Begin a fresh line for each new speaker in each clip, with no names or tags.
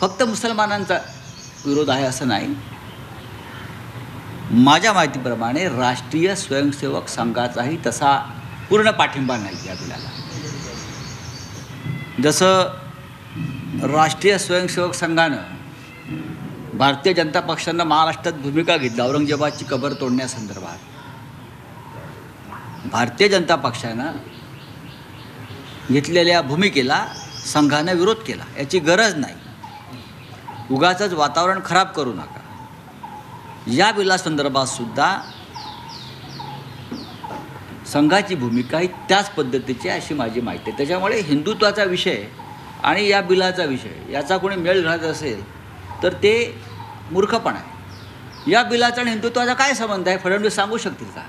फक्त मुसलमानांचा विरोध आहे असं नाही. माझ्या माहितीप्रमाणे राष्ट्रीय स्वयंसेवक संघाचाही तसा पूर्ण पाठिंबा नाही या बिलाला. जसं राष्ट्रीय स्वयंसेवक संघानं भारतीय जनता पक्षानं महाराष्ट्रात भूमिका घेतली औरंगजेबाची कबर तोडण्यासंदर्भात, भारतीय जनता पक्षानं घेतलेल्या भूमिकेला संघानं विरोध केला. याची गरज नाही. उगाचच वातावरण खराब करू नका. या बिलासंदर्भात सुद्धा संघाची भूमिका ही त्याच पद्धतीची अशी माझी माहिती आहे. त्याच्यामुळे हिंदुत्वाचा विषय आणि या बिलाचा विषय याचा कोणी मेळ घालत असेल तर ते मूर्खपणा आहे. या बिलाचा आणि हिंदुत्वाचा काय संबंध आहे फडणवीस सांगू शकतील का?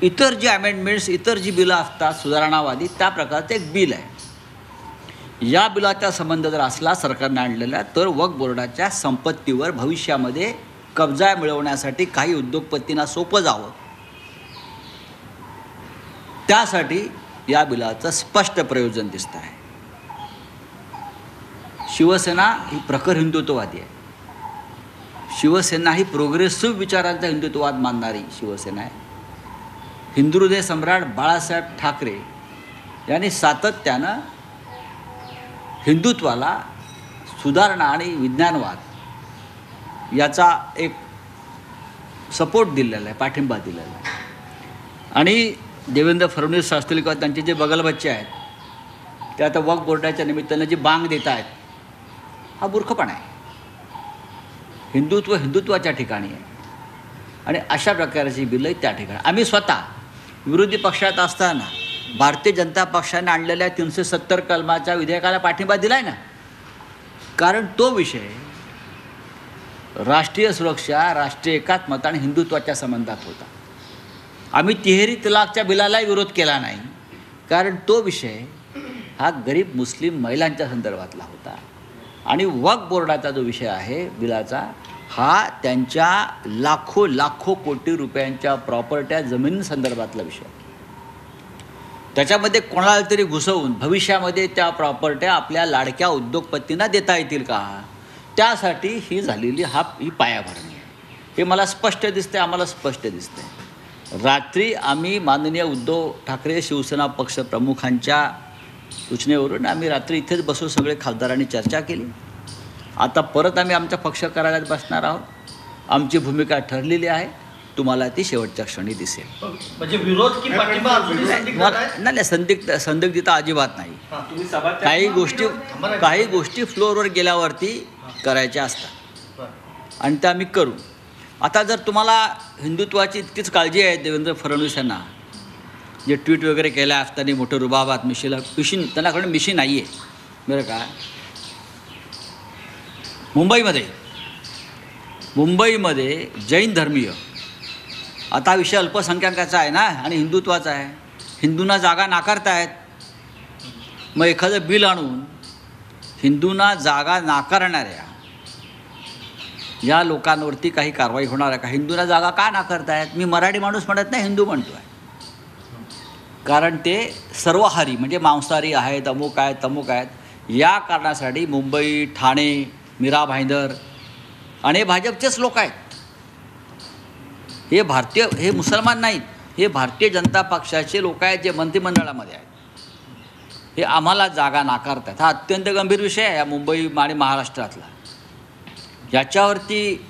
इतर जी अमेंडमेंट्स, इतर जी बिलं असतात सुधारणावादी, त्या प्रकारचं एक बिल आहे. या बिलाचा संबंध जर असला सरकारने आणलेला तर वक्फ बोर्डाच्या संपत्तीवर भविष्यामध्ये कब्जा मिळवण्यासाठी काही उद्योगपतींना सोपं जावं, त्यासाठी या बिलाचं स्पष्ट प्रयोजन दिसतं आहे. शिवसेना ही प्रखर हिंदुत्ववादी आहे. शिवसेना ही प्रोग्रेसिव्ह विचारांचा हिंदुत्ववाद मानणारी शिवसेना आहे. हिंदुहृदय सम्राट बाळासाहेब ठाकरे यांनी सातत्यानं हिंदुत्वाला सुधारणा आणि विज्ञानवाद याचा एक सपोर्ट दिलेला आहे, पाठिंबा दिलेला आहे. आणि देवेंद्र फडणवीस असतील किंवा त्यांचे जे बगलबच्चे आहेत ते आता वक्फ बोर्डाच्या निमित्तानं जी बांग देत आहेत, हा मूर्खपणा आहे. हिंदुत्व हिंदुत्वाच्या ठिकाणी आहे आणि अशा प्रकारची बिलही त्या ठिकाणी. आम्ही स्वतः विरोधी पक्षात असताना भारतीय जनता पक्षाने आणलेल्या 370 कलमाच्या विधेयकाला पाठिंबा दिला आहे ना, कारण तो विषय राष्ट्रीय सुरक्षा, राष्ट्रीय एकात्मता आणि हिंदुत्वाच्या संबंधात होता. आम्ही तिहेरी तलाकच्या बिलालाही विरोध केला नाही, कारण तो विषय हा गरीब मुस्लिम महिलांच्या संदर्भातला होता. आणि वक्फ बोर्डाचा जो विषय आहे बिलाचा, हा त्यांच्या लाखो कोटी रुपयांच्या प्रॉपर्ट्या जमिनींसंदर्भातला विषय. त्याच्यामध्ये कोणाला तरी घुसवून भविष्यामध्ये त्या प्रॉपर्ट्या आपल्या लाडक्या उद्योगपतींना देता येतील का, त्यासाठी ही झालेली ही पायाभरणी आहे. हे मला स्पष्ट दिसते, आम्हाला स्पष्ट दिसते. रात्री आम्ही माननीय उद्धव ठाकरे शिवसेना पक्ष प्रमुखांच्या सूचनेवरून आम्ही रात्री इथेच बसून सगळे खासदारांनी चर्चा केली. आता परत आम्ही आमच्या पक्ष कार्यालयात बसणार आहोत. आमची भूमिका ठरलेली आहे, तुम्हाला ती शेवटच्या क्षणी दिसेल.
म्हणजे विरोध की पाठिंबा
नाही, संदिग्धता अजिबात नाही. काही गोष्टी फ्लोअरवर गेल्यावरती करायच्या असतात आणि त्या आम्ही करू. आता जर तुम्हाला हिंदुत्वाची इतकीच काळजी आहे देवेंद्र फडणवीस यांना, जे ट्विट वगैरे केल्या असताना मोठं रुबाबात मिशीन त्यांनाकडे मिशीन नाही आहे बरं का. मुंबईमध्ये जैन धर्मीय, आता विषय अल्पसंख्याकाचा आहे ना आणि हिंदुत्वाचा आहे, हिंदूंना जागा नाकारतायत. मग एखादं बिल आणून हिंदूंना जागा नाकारणाऱ्या या लोकांवरती काही कारवाई होणार आहे का? हिंदूंना जागा का नाकारतायत? मी मराठी माणूस म्हणत नाही, हिंदू म्हणतो आहे. कारण ते सर्वहारी म्हणजे मांसाहारी आहेत, अमुक आहेत, तमुक आहेत. या कारणासाठी मुंबई, ठाणे, मीरा भाईंदर आणि हे भाजपचेच लोक आहेत. हे मुसलमान नाहीत, हे भारतीय जनता पक्षाचे लोक आहेत जे मंत्रिमंडळामध्ये आहेत. हे आम्हाला जागा नाकारतात. हा अत्यंत गंभीर विषय आहे या मुंबई आणि महाराष्ट्रातला. याच्यावरती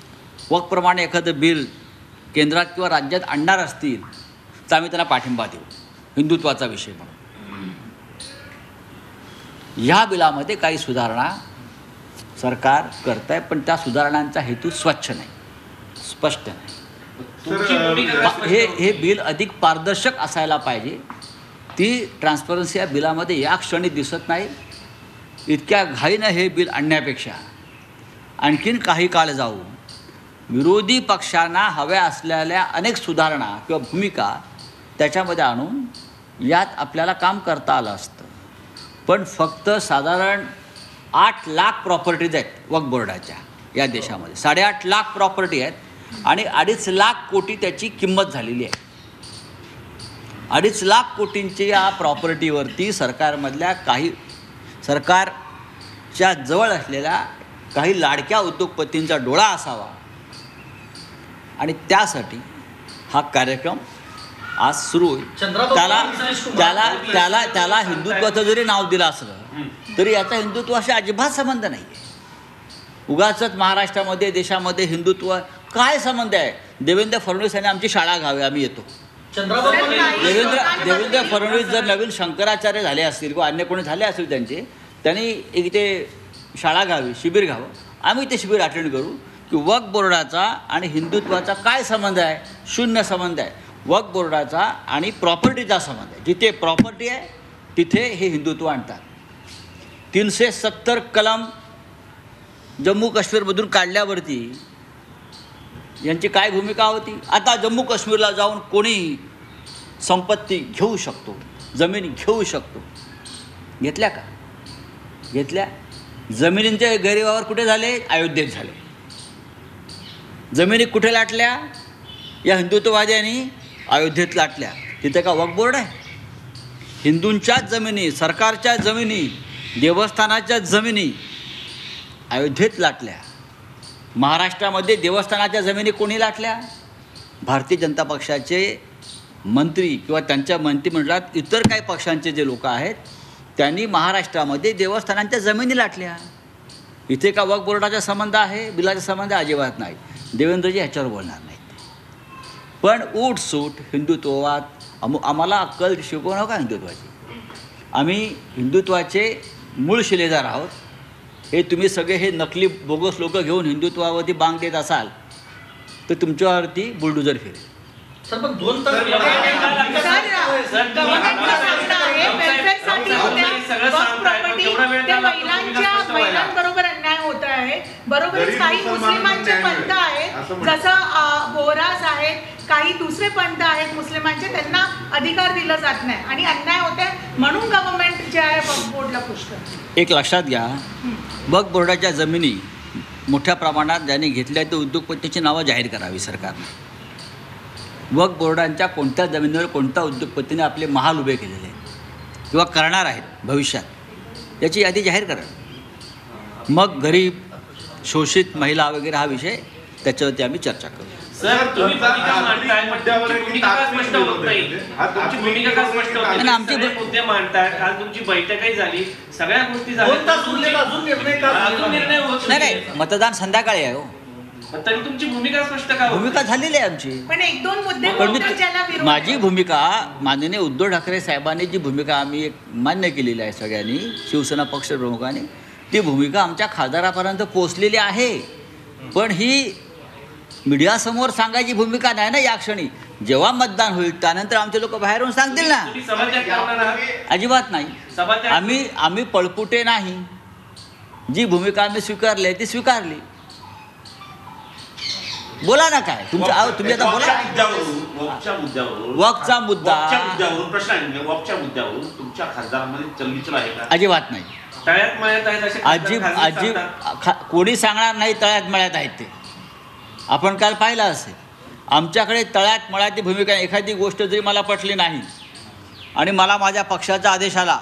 वक्फप्रमाणे एखादं बिल केंद्रात किंवा राज्यात आणणार असतील तर आम्ही त्यांना पाठिंबा देऊ, हिंदुत्वाचा विषय म्हणून. ह्या बिलामध्ये काही सुधारणा सरकार करत आहे, पण त्या सुधारणांचा हेतू स्वच्छ नाही, स्पष्ट नाही. हे बिल अधिक पारदर्शक असायला पाहिजे. ती ट्रान्सपरन्सी या बिलामध्ये या क्षणी दिसत नाही. इतक्या घाईनं हे बिल आणण्यापेक्षा आणखीन काही काळ जाऊन विरोधी पक्षांना हव्या असलेल्या अनेक सुधारणा किंवा भूमिका त्याच्यामध्ये आणून यात आपल्याला काम करता आलं असतं. पण फक्त साधारण 8 लाख प्रॉपर्टीज आहेत वक्फ बोर्डाच्या या देशामध्ये. 8.5 लाख प्रॉपर्टी आहेत आणि 2.5 लाख कोटी त्याची किंमत झालेली आहे. 2.5 लाख कोटींची या प्रॉपर्टीवरती सरकारमधल्या काही सरकार च्या जवळ असलेल्या काही लाडक्या उद्योगपतींचा डोळा असावा आणि त्यासाठी हा कार्यक्रम आज सुरू होईल.
चंद्राबाबू
त्याला
नितीश कुमार,
त्याला त्याला त्याला हिंदुत्वाचं जरी नाव दिलं असलं तरी याचा हिंदुत्वाशी अजिबात संबंध नाही आहे. उगाचच महाराष्ट्रामध्ये देशामध्ये हिंदुत्व काय संबंध आहे? देवेंद्र फडणवीस यांनी आमची शाळा घ्यावी, आम्ही येतो.
चंद्राबाबू
देवेंद्र फडणवीस जर नवीन शंकराचार्य झाले असतील किंवा अन्य कोणी झाले असतील त्यांनी एक इथे शाळा घ्यावी, शिबिर घ्यावं, आम्ही ते शिबिर अटेंड करू. की वक्फ बोर्डाचा आणि हिंदुत्वाचा काय संबंध आहे? शून्य संबंध आहे. वक्फ बोर्डाचा आणि प्रॉपर्टीचा संबंध आहे. जिथे प्रॉपर्टी आहे तिथे हे हिंदुत्व आणतात. 370 कलम जम्मू काश्मीरमधून काढल्यावरती यांची काय भूमिका होती? आता जम्मू काश्मीरला जाऊन कोणी संपत्ती घेऊ शकतो, जमीन घेऊ शकतो. घेतल्या का? घेतल्या. जमिनींचे गैरव्यवहार कुठे झाले? अयोध्येत झाले. जमिनी कुठे लाटल्या? या हिंदुत्ववाद्यांनी अयोध्येत लाटल्या. तिथे का वक्फ बोर्ड आहे? हिंदूंच्याच जमिनी, सरकारच्या जमिनी, देवस्थानाच्या जमिनी अयोध्येत लाटल्या. महाराष्ट्रामध्ये देवस्थानाच्या जमिनी कोणी लाटल्या? भारतीय जनता पक्षाचे मंत्री किंवा त्यांच्या मंत्रिमंडळात इतर काही पक्षांचे जे लोक आहेत त्यांनी महाराष्ट्रामध्ये देवस्थानांच्या जमिनी लाटल्या. इथे का वक्फ बोर्डाचा संबंध आहे? बिलाचा संबंध अजिबात नाही. देवेंद्रजी ह्याच्यावर बोलणार नाहीत. पण उठसूट हिंदुत्ववाद आम्हाला अक्कल शिकवू नका हिंदुत्वाची. आम्ही हिंदुत्वाचे मूळ शिलेदार आहोत. हे तुम्ही सगळे हे नकली बोगस लोक घेऊन हिंदुत्वावरती बांग देत असाल तर तुमच्यावरती बुलडोजर फिरेल.
सर पण 2 तास
महिलांबरोबर अन्याय होत आहे. बरोबरच काही मुस्लिमांचे पंथ आहेत, जसं बोहराज आहेत, काही दुसरे पंथ आहेत मुस्लिमांचे, त्यांना अधिकार दिला जात नाही आणि अन्याय होते म्हणून गव्हर्नमेंट जे आहे वक्फ बोर्डला पुश करते.
एक लक्षात घ्या, वक्फ बोर्डाच्या जमिनी मोठ्या प्रमाणात ज्यांनी घेतल्या ते उद्योगपतींची नावं जाहीर करावी सरकारने. वक्फ बोर्डांच्या कोणत्या जमिनीवर कोणत्या उद्योगपतीने आपले महाल उभे केलेले आहेत किंवा करणार आहेत भविष्यात याची यादी जाहीर करा. मग गरीब, शोषित महिला वगैरे हा विषय त्याच्यावरती आम्ही चर्चा करू.
सर तुम्ही भूमिका मांडताय, तुमची भूमिका का स्पष्ट होत नाही? तुमची भूमिका का स्पष्ट होत नाही?
आमची
सगळे मुद्दे मांडताय. काल तुमची बैठकही झाली, सगळ्या गोष्टी झाल्या.
2 तास उरलेला, अजून निर्णय का?
अजून निर्णय होत
नाही, मतदान संध्याकाळी आहे. हो,
तरी तुमची भूमिका स्पष्ट का होत
भूमिका झालेली आहे आमची.
पण 1-2 मुद्दे
पण
होते ज्याला विरोध
माझी
आहे.
भूमिका माननीय उद्धव ठाकरे साहेबांनी जी भूमिका आम्ही एक मान्य केलेली आहे सगळ्यांनी, शिवसेना पक्षप्रमुखांनी, ती भूमिका आमच्या खासदारापर्यंत पोचलेली आहे. पण ही मीडियासमोर सांगायची भूमिका नाही ना या क्षणी. जेव्हा मतदान होईल त्यानंतर आमचे लोक बाहेरून सांगतील ना.
तुम्ही सभात्याग करणार आहात?
अजिबात नाही.
सभात्याग
आम्ही पळपुटे नाही. जी भूमिका आम्ही स्वीकारली आहे ती स्वीकारली. बोला ना काय तुम्ही आता बोला.
वक्फच्या मुद्द्यावरून प्रश्न आहे. वक्फच्या मुद्द्यावरून तुमच्या खासदारांमध्ये चलबिचल आहे का?
अजिबात नाही.
तळ्यात मळ्यात आहेत असे खासदार सांगतात.
कोणी सांगणार नाही तळ्यात मळ्यात आहेत ते. आपण काल पाहिलं असेल आमच्याकडे तळ्यात मळ्याची भूमिका आहे. एखादी गोष्ट जरी मला पटली नाही आणि मला माझ्या पक्षाचा आदेश आला,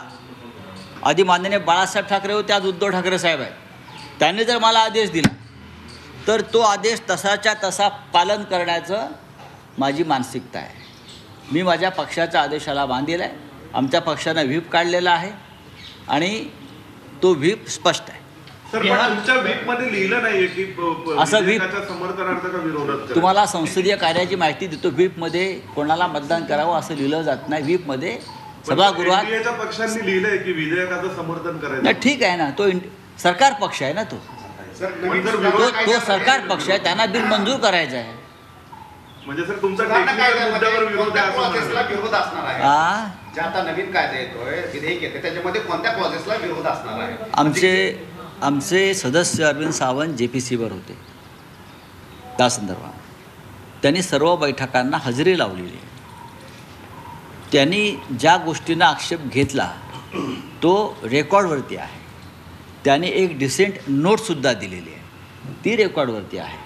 आधी माननीय बाळासाहेब ठाकरे होते, आज उद्धव ठाकरे साहेब आहेत, त्यांनी जर मला आदेश दिला तर तो आदेश तसाच्या तसा पालन करण्याचं माझी मानसिकता आहे. मी माझ्या पक्षाच्या आदेशाला बांधलेला आहे. आमच्या पक्षानं व्हीप काढलेला आहे आणि तो व्हीप स्पष्ट आहे.
सर पण तुमच्या व्हीपमध्ये लिहिलं नाहीये की
असं व्हीप
समर्थनार्थ का विरोधात?
तुम्हाला संसदीय कार्याची माहिती देतो. व्हीपमध्ये कोणाला मतदान करावं असं लिहिलं जात नाही. व्हीपमध्ये सभागृहात
एनडीएच्या पक्षांनी लिहिलंय की विधेयकाचं समर्थन करायचं.
नाही, ठीक आहे ना, तो सरकार पक्ष आहे ना, तो सरकार पक्ष आहे, त्यांना बिल मंजूर करायचं आहे.
म्हणजे सर तुमचा टेक्निकल मुद्द्यावर विरोध आहे असं म्हणायचं.
विरोध असणार आहे. जे आता नवीन कायदा येतोय, विधेयक येते, त्याच्यामध्ये कोणत्या क्लॉजेसला विरोध असणार आहे?
आमचे सदस्य अरविंद सावंत JPCवर होते त्या संदर्भात. त्यांनी सर्व बैठकांना हजेरी लावलेली आहे. त्यांनी ज्या गोष्टींना आक्षेप घेतला तो रेकॉर्डवरती आहे. त्यांनी एक डिसेंट नोटसुद्धा दिलेली आहे, ती रेकॉर्डवरती आहे.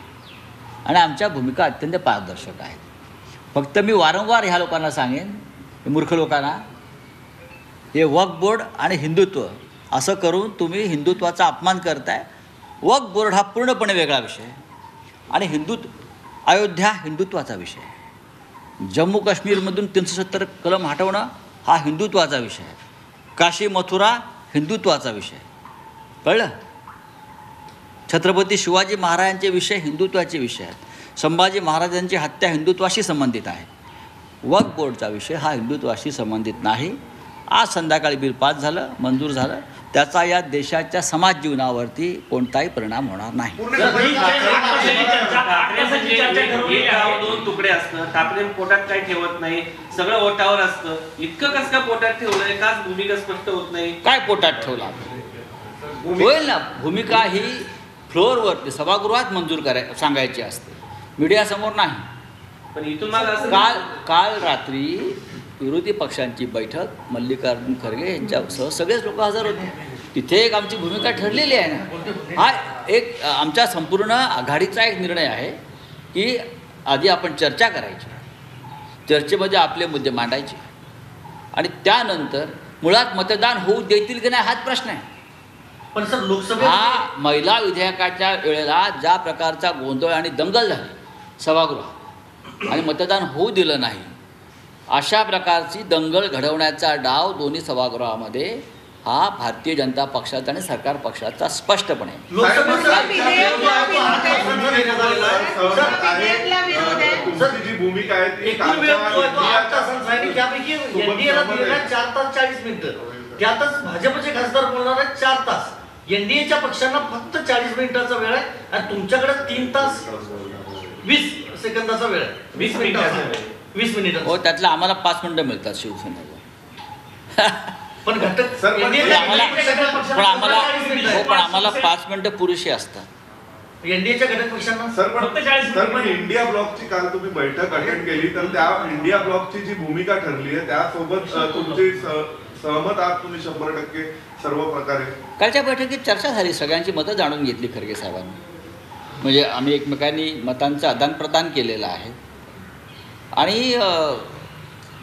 आणि आमच्या भूमिका अत्यंत पारदर्शक आहेत. फक्त मी वारंवार ह्या लोकांना सांगेन, मूर्ख लोकांना, हे वक्फ बोर्ड आणि हिंदुत्व असं करून तुम्ही हिंदुत्वाचा अपमान करताय. वक्फ बोर्ड हा पूर्णपणे वेगळा विषय आहे आणि अयोध्या हिंदुत्वाचा विषय आहे. जम्मू काश्मीरमधून 370 कलम हटवणं हा हिंदुत्वाचा विषय आहे. काशी मथुरा हिंदुत्वाचा विषय आहे. कळलं? छत्रपती शिवाजी महाराजांचे विषय हिंदुत्वाचे विषय आहेत. संभाजी महाराजांची हत्या हिंदुत्वाशी संबंधित आहे. वक्फ बोर्डचा विषय हा हिंदुत्वाशी संबंधित नाही. आज संध्याकाळी बिल पास झालं, मंजूर झालं, त्याचा या देशाच्या समाज जीवनावरती कोणताही परिणाम होणार नाही.
दोन तुकडे असतं, ठाकरे पोटात काही ठेवत नाही, सगळं ओटावर असतं. इतकं कसं काय पोटात ठेवलंय? काच भूमिका स्पष्ट होत नाही.
काय पोटात ठेवला? होईल ना. भूमिका ही फ्लोअरवरती सभागृहात मंजूर सांगायची असते, मीडियासमोर नाही.
पण इथून मग असं
काल रात्री विरोधी पक्षांची बैठक मल्लिकार्जुन खरगे यांच्यासह सगळेच लोक हजर होते. तिथे एक आमची भूमिका ठरलेली आहे ना. हा एक आमच्या संपूर्ण आघाडीचा एक निर्णय आहे की आधी आपण चर्चा करायची, चर्चेमध्ये आपले मुद्दे मांडायचे आणि त्यानंतर मुळात मतदान होऊ देतील की नाही हाच प्रश्न आहे.
पण सर लोकसभेत
हा महिला विधेयकाच्या वेळेला ज्या प्रकारचा गोंधळ आणि दंगल झाली सभागृहात आणि मतदान होऊ दिलं नाही, अशा प्रकारची दंगल घडवण्याचा डाव दोन्ही सभागृहामध्ये हा भारतीय जनता पक्षाचा आणि सरकार पक्षाचा स्पष्टपणे.
तुमची जी भूमिका आहे ती
एकूण वेळ जो आहे तो 8 तासांचा आहे आणि त्यापैकी एनडीएला दिलेला आहे 4 तास 40 मिनिटं. त्यातच भाजपचे खासदार बोलणार आहेत 4 तास. एनडीएच्या पक्षांना फक्त 40 मिनिटाचा वेळ आहे आणि तुमच्याकडे 3 तास 20 सेकंदाचा वेळ आहे.
20 मिनिटाचा
20 मिनिटं.
हो, त्यातलं आम्हाला 5 मिनिटं मिळतात शिवसेनेला.
पण घटक
सर, पण
एनडीएच्या
आम्हाला-
घटक पक्षांना
पण आम्हाला
40 मिनिटं
हो,
आहे.
पण आम्हाला 5 मिनिटं पुरेशी असतात.
एनडीएच्या घटक पक्षांना
सर पण
फक्त 40
सर पण
मिनिटं.
इंडिया ब्लॉकची काल तुम्ही बैठक अटेंड केली तर त्या इंडिया ब्लॉकची जी भूमिका ठरली आहे त्यासोबत तुमची सहमत आहात तुम्ही 100% सर्व प्रकारे?
कालच्या बैठकीत चर्चा झाली, सगळ्यांची मतं जाणून घेतली खरगे साहेबांनी. म्हणजे आम्ही एकमेकांनी मतांचं आदानप्रदान केलेलं आहे आणि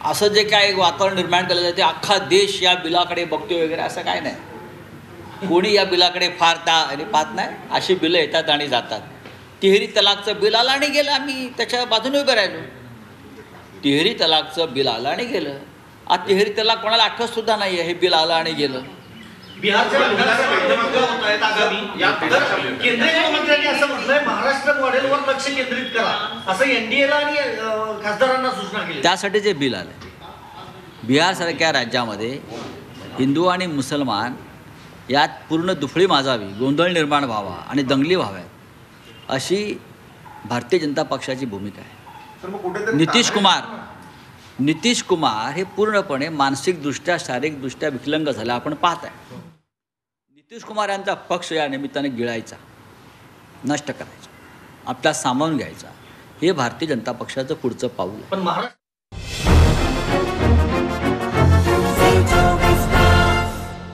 असं जे काय वातावरण निर्माण केलं जाते अख्खा देश या बिलाकडे बघतोय वगैरे असं काय नाही. कोणी या बिलाकडे फार पाहत नाही. अशी बिलं येतात आणि जातात. तिहेरी तलाकचं बिल आलं आणि गेलं, आम्ही त्याच्या बाजूने उभे राहिलो. तिहेरी तलाकचं बिल आलं आणि गेलं. आज तिहेरी तलाक कोणाला आठवत सुद्धा नाही आहे, हे बिल आलं आणि गेलं.
बिहारच्या विधानसभा निवडणुका होत आहेत आगामी. तर केंद्रीय गृहमंत्र्यांनी असं म्हटलंय महाराष्ट्र मॉडेलवर लक्ष केंद्रित करा असं एनडीएला आणि खासदारांना सूचना केली.
त्यासाठी जे बिल आलं, बिहारसारख्या राज्यामध्ये हिंदू आणि मुसलमान यात पूर्ण दुफळी माजावी, गोंधळ निर्माण व्हावा आणि दंगली व्हाव्यात अशी भारतीय जनता पक्षाची भूमिका आहे.
सर मग कुठेतरी
नितीश कुमार हे पूर्णपणे मानसिकदृष्ट्या शारीरिकदृष्ट्या विकलांग झाले आपण पाहत आहे. नितीश कुमार यांचा पक्ष या निमित्ताने गिळायचा, नष्ट करायचा, आपला सामावून घ्यायचा, हे भारतीय जनता पक्षाचं पुढचं पाऊल आहे.
पण महाराष्ट्र